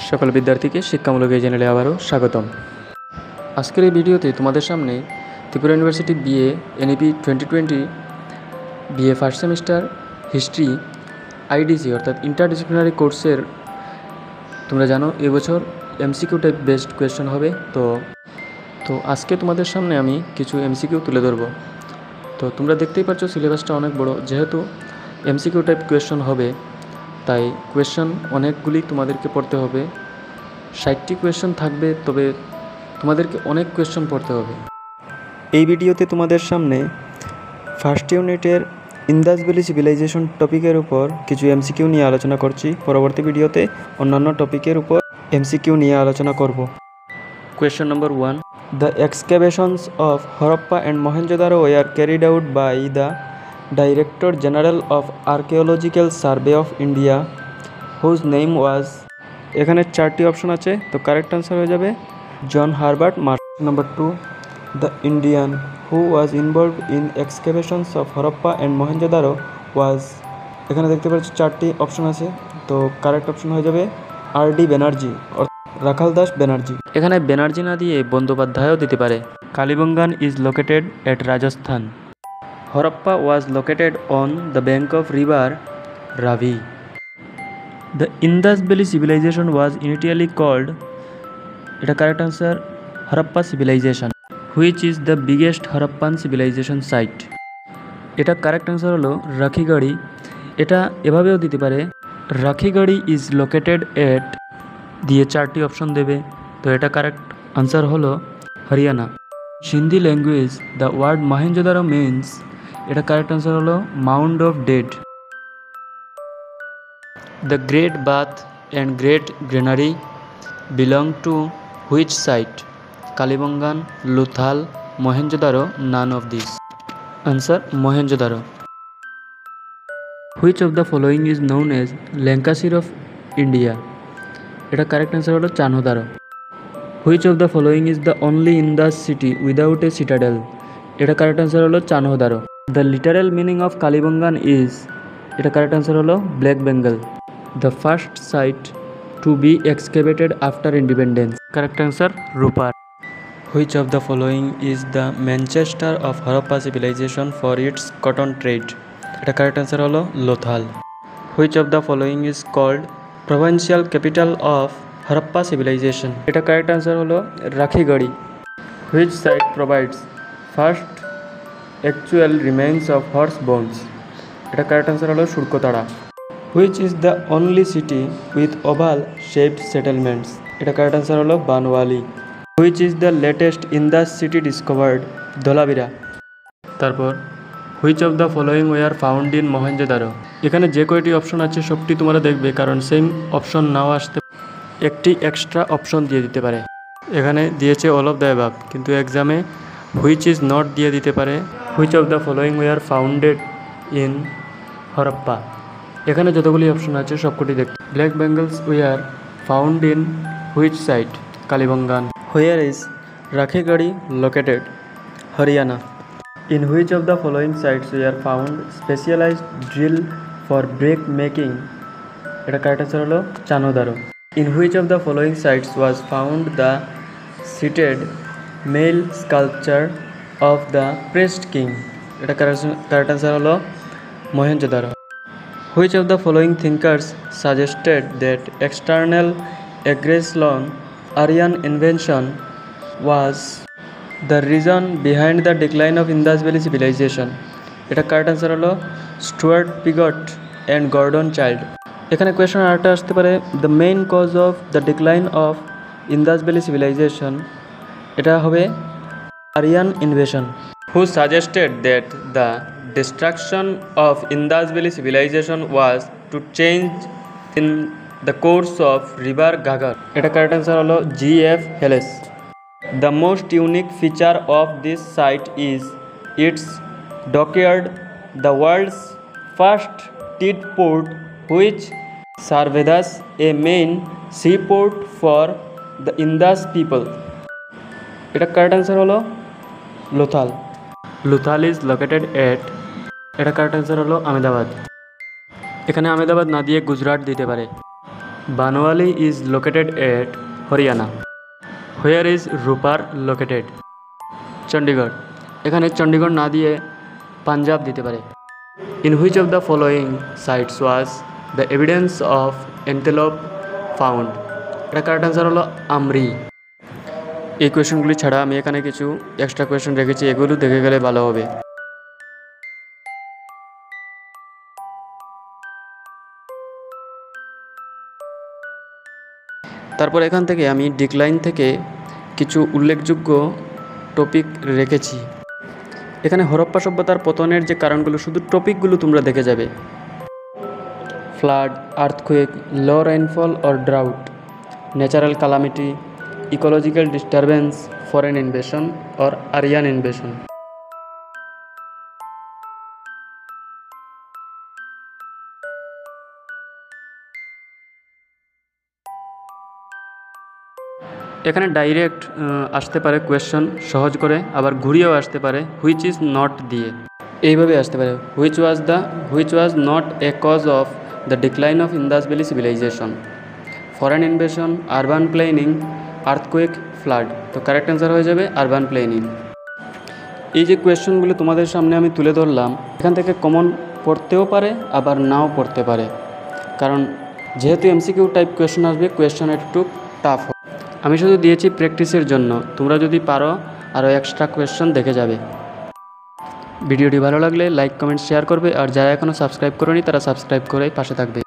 সকল বিদ্যার্থীকে শিক্ষামূলক এই চ্যানেলে আবারও স্বাগতম। আজকের এই ভিডিওতে তোমাদের সামনে Tripura university BA NEP 2020 BA first semester history IDC অর্থাৎ ইন্টারডিসিপ্লিনারি কোর্সের তোমরা জানো এবছর এমসিকিউ টাইপ বেসড কোয়েশ্চন হবে। তো আজকে তোমাদের সামনে আমি কিছু এমসিকিউ তুলে ধরবো। তো তোমরা দেখতেই পাচ্ছ সিলেবাসটা অনেক বড়, যেহেতু এমসিকিউ টাইপ কোয়েশ্চন হবে তাই কোয়েশ্চন অনেকগুলি তোমাদেরকে পড়তে হবে। 60টি কোয়েশ্চন থাকবে, তবে তোমাদেরকে অনেক কোয়েশ্চন পড়তে হবে। এই ভিডিওতে তোমাদের সামনে ফার্স্ট ইউনিটের ইন্দাস ভ্যালি সিভিলাইজেশন টপিকের উপর কিছু এমসিকিউ নিয়ে আলোচনা করছি। পরবর্তী ভিডিওতে অন্যান্য টপিকের উপর এমসিকিউ নিয়ে আলোচনা করব। Question number 1, the excavations of Harappa and Mohenjodaro were carried out by the director general of archaeological survey of India whose name was. এখানে 4টি অপশন আছে, তো কারেক্ট আনসার হয়ে যাবে John Herbert Marshall. Number 2, the Indian who was involved in excavations of Harappa and Mohenjodaro was. এখানে দেখতে পাচ্ছ 4টি অপশন আছে, তো কারেক্ট অপশন হয়ে যাবে আর.ডি. ব্যানার্জি রাখাল দাস ব্যানার্জি। এখানে ব্যানার্জি না দিয়ে বন্দ্যোপাধ্যায়ও দিতে পারে। Kalibangan is located at Rajasthan. Harappa was located on the bank of river Ravi. The Indus Valley civilization was initially called, এটা correct answer, Harappa civilization, which is the biggest Harappan civilization site. এটা correct answer হলো রাখিগড়ি। এটা এভাবেও দিতে পারে Rakhigarhi is located at, দিয়ে 4টি option দেবে, তো এটা কারেক্ট আনসার হলো Haryana. Sindhi language the word Mohenjodaro means, এটা কারেক্ট আনসার হলো mound of dead. The great bath and great granary belong to which site? Kalibangan, Lothal, Mohenjodaro, none of this. Answer Mohenjodaro. Which of the following is known as Lancashire of India? এটা correct answer হলো Chanhudaro. Which of the following is the only Indus city without a citadel? এটা correct answer হলো Chanhudaro. The literal meaning of Kalibangan is, এটা correct answer হলো black bangle. The first site to be excavated after independence? Correct answer Ropar. Which of the following is the Manchester of Harappa civilisation for its cotton trade? এটা correct answer হলো Lothal. Which of the following is called provincial capital of Harappa civilisation? এটা correct answer হলো Rakhigarhi. Which site provides first actual remains of horse bones? এটা correct answer হলো সুরকোতাড়া। Which is the only city with oval shaped settlements? এটা correct answer হলো Banawali. Which is the latest Indus city discovered? Dholavira. তারপর which of the following were found in Mohenjodaro? এখানে যে কয়টি option আছে সবটি তোমরা দেখবে, কারণ সেম অপশন নাও আসতে একটি এক্সট্রা অপশন দিয়ে দিতে পারে। এখানে দিয়েছে অল অফ দ্য অ্যাবাভ, কিন্তু এক্সামে হুইচ ইজ নট দিয়ে দিতে পারে which of the following were founded in Harappa. এখানে যতগুলি অপশন আছে সবকটি দেখতে। Black bangles were found in which site? Kalibangan. Where is Rakhigarhi located? Haryana. In which of the following sites were found specialised drill for brick making? এটা correct answer হলো Chanhudaro. In which of the following sites was found the seated male sculpture of the priest king? এটা correct answer হলো Mohenjo-daro. Which of the following thinkers suggested that external aggression Aryan invention was the reason behind the decline of Indus valley civilisation? এটা correct answer হলো Stuart Piggott and Gordon Childe. এখানে question আরেকটা আসতে পারে, the main cause of the decline of Indus valley civilisation? এটা হবে Aryan invasion. Who suggested that the destruction of Indus valley civilisation was to change in the course of river Ghaggar? এটা correct answer হলো G F. Hales. The most unique feature of this site is its dockyard, the world's first tidal port which served as a main seaport for the Indus people? এটা correct answer হলো Lothal. Lothal is located এট, এটা correct answer হলো আহমেদাবাদ। এখানে আহমেদাবাদ না দিয়ে গুজরাট দিতে পারে। Banwali is located at Haryana. Where is Rupar located? Chandigarh. এখানে চণ্ডীগড় না দিয়ে পাঞ্জাব দিতে পারে। In which of the following sites was the evidence of antelope found? এটা কারেক্ট অ্যান্সার হলো আমরি। এই কোয়েশনগুলি ছাড়া আমি এখানে কিছু এক্সট্রা কোয়েশন রেখেছি, এগুলো দেখে গেলে ভালো হবে। তারপর এখান থেকে আমি ডিক্লাইন থেকে কিছু উল্লেখযোগ্য টপিক রেখেছি। এখানে হরপ্পা সভ্যতার পতনের যে কারণগুলো, শুধু টপিকগুলো তোমরা দেখে যাবে। Flood, earthquake, low rainfall or drought, natural calamity, ecological disturbance, foreign invasion or Aryan invasion. এখানে ডাইরেক্ট আসতে পারে কোয়েশ্চন সহজ করে, আবার ঘুরিয়েও আসতে পারে হুইচ ইজ নট দিয়ে। এইভাবে আসতে পারে which was not a cause of the decline of Indus valley civilisation, foreign invasion, urban planning, earthquake, flood. তো কারেক্ট অ্যান্সার হয়ে যাবে আরবান প্ল্যানিং। এই যে কোয়েশ্চনগুলো তোমাদের সামনে আমি তুলে ধরলাম, এখান থেকে কমন পড়তেও পারে আবার নাও পড়তে পারে, কারণ যেহেতু এমসিকিউ টাইপ কোয়েশ্চন আসবে, কোয়েশ্চন একটু টাফ। আমি শুধু দিয়েছি প্র্যাকটিসের জন্য, তোমরা যদি পারো আরও এক্সট্রা কোয়েশ্চন দেখে যাবে। ভিডিওটি ভালো লাগলে লাইক, কমেন্ট, শেয়ার করবে, আর যারা এখনও সাবস্ক্রাইব করেনি তারা সাবস্ক্রাইব করে পাশে থাকবে।